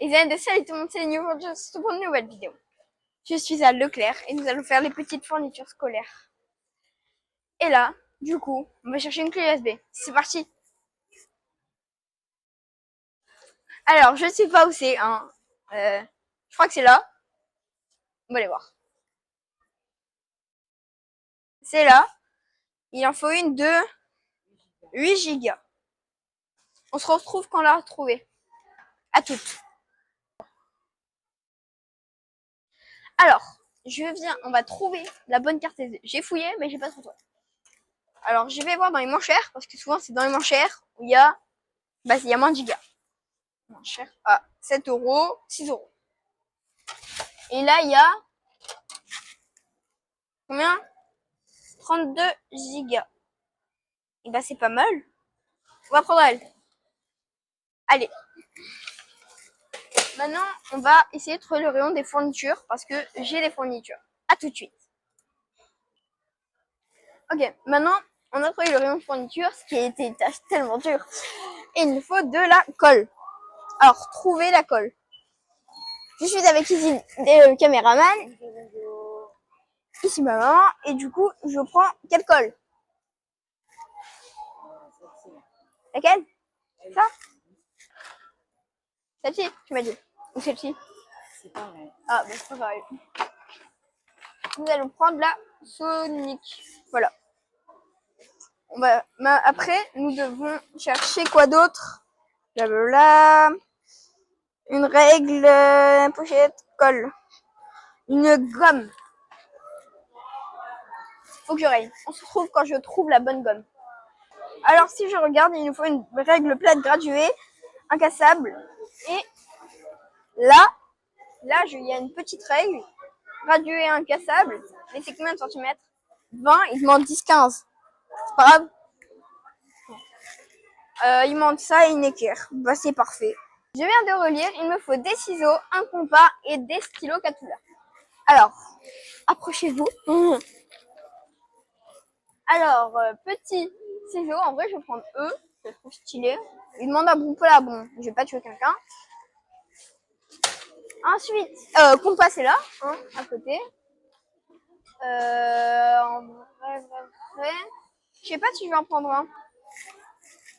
Et de salut tout le monde, c'est Lénie aujourd'hui pour une nouvelle vidéo. Je suis à Leclerc et nous allons faire les petites fournitures scolaires. Et là, du coup, on va chercher une clé USB. C'est parti. Alors, je ne sais pas où c'est. Hein. Je crois que c'est là. On va aller voir. C'est là. Il en faut une de 8 Go. On se retrouve quand on l'a retrouvée. À toutes. Alors, on va trouver la bonne carte SD. J'ai fouillé, mais j'ai pas trouvé. Alors, je vais voir dans les moins chers, parce que souvent c'est dans les moins chers où il y a moins de gigas. Moins cher. Ah, 7 €, 6 €. Et là, il y a combien? 32 gigas. Et bah, c'est pas mal. On va prendre elle. Allez. Maintenant, on va essayer de trouver le rayon des fournitures parce que j'ai les fournitures. À tout de suite. Ok, maintenant, on a trouvé le rayon de fournitures, ce qui a été une tâche tellement dure. Et il nous faut de la colle. Alors, trouver la colle. Je suis avec ici le caméraman. Ici ma maman. Et du coup, je prends quelle colle? Laquelle? Ça? Celle-ci, tu m'as dit. Ou celle-ci? C'est pareil. Ah, bah c'est pas pareil. Nous allons prendre la Sonic. Voilà. Après, nous devons chercher quoi d'autre? Blablabla. Une règle, pochette, colle. Une gomme. Faut que je règle. On se retrouve quand je trouve la bonne gomme. Alors, si je regarde, il nous faut une règle plate graduée, incassable. Et là, il y a une petite règle, graduée incassable. Mais c'est combien de centimètres? 20, il demande 10-15. C'est pas grave. Il manque ça et une équerre. Bah, c'est parfait. Je viens de relire, il me faut des ciseaux, un compas et des stylos 4 couleurs. Alors, approchez-vous. Alors, petit ciseau, en vrai, je vais prendre eux. Je le trouve stylé. Il demande un bon là, bon, je vais pas tuer quelqu'un. Ensuite, compas, c'est là, hein, à côté. En vrai, je sais pas si je vais en prendre un.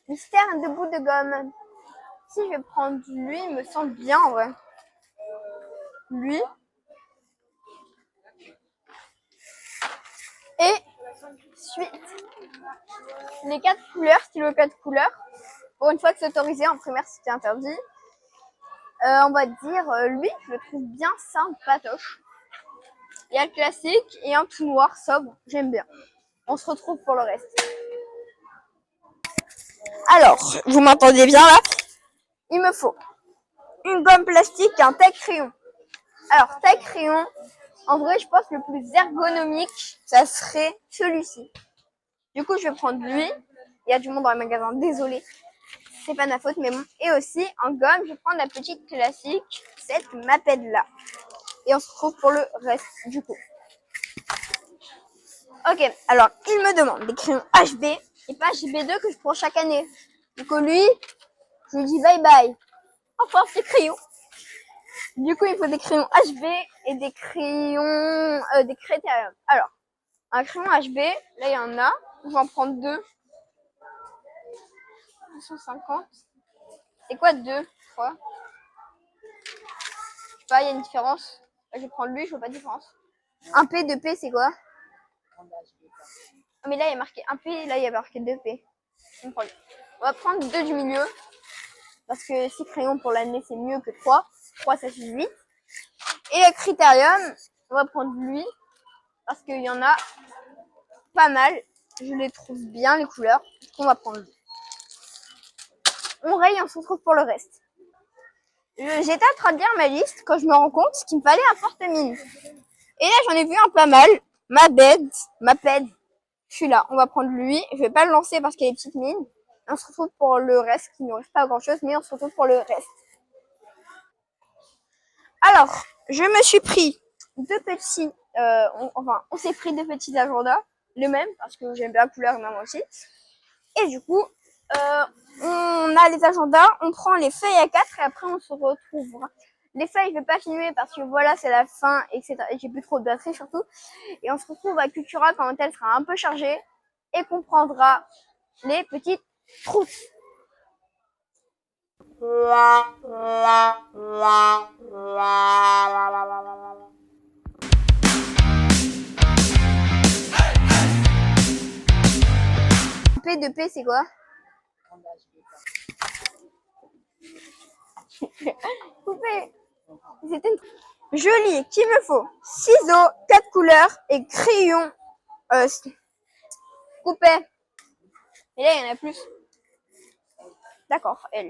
Mystère de bout de gomme. Si je vais prendre lui, il me semble bien en vrai. Lui. Et suite, les 4 couleurs, stylo 4 couleurs. Pour une fois que c'est autorisé, en primaire c'était interdit. On va dire, lui, je le trouve bien simple, patoche. Il y a le classique et un tout noir sobre, j'aime bien. On se retrouve pour le reste. Alors, vous m'entendez bien là? Il me faut une gomme plastique et un taille-crayon. Alors, taille-crayon, en vrai, je pense que le plus ergonomique, ça serait celui-ci. Du coup, je vais prendre lui. Il y a du monde dans le magasin, désolé. C'est pas ma faute, mais bon. Et aussi, en gomme, je vais prendre la petite classique, cette Maped-là. Et on se retrouve pour le reste, du coup. Ok, alors, il me demande des crayons HB et pas HB2 que je prends chaque année. Du coup, lui, je lui dis bye bye. Au revoir, ces crayons. Du coup, il faut des crayons HB et des crayons, des critériums. Alors, un crayon HB, là, il y en a. On va en prendre 2. 250. C'est quoi 2, je crois? Je sais pas, il y a une différence. Là, je vais prendre lui, je vois pas de différence. Un P, 2 P, c'est quoi? Ah, mais là, il y a marqué 1 P, là, il y a marqué 2 P. On va prendre 2 du milieu. Parce que 6 crayons pour l'année, c'est mieux que 3. 3, ça suffit 8. Et le critérium, on va prendre lui. Parce qu'il y en a pas mal. Je les trouve bien, les couleurs. On va prendre lui. On raye et on se retrouve pour le reste. J'étais en train de lire ma liste quand je me rends compte qu'il me fallait un porte-mine. Et là, j'en ai vu un pas mal. Maped. Je suis là. On va prendre lui. Je vais pas le lancer parce qu'il y a des petites mines. Et on se retrouve pour le reste, qui ne reste pas grand chose, mais on se retrouve pour le reste. Alors, je me suis pris 2 petits, on s'est pris 2 petits agendas, le même, parce que j'aime bien la couleur et maman aussi. Et du coup, On a les agendas, on prend les feuilles à 4 et après on se retrouvera. Les feuilles, je vais pas filmer parce que voilà, c'est la fin, etc. Et j'ai plus trop de batterie surtout. Et on se retrouve à Cultura quand elle sera un peu chargée et qu'on prendra les petites trousses. P de P, c'est quoi? Coupé. Je lis qu'il me faut ciseaux, 4 couleurs et crayons coupés. Et là, il y en a plus. D'accord, elle.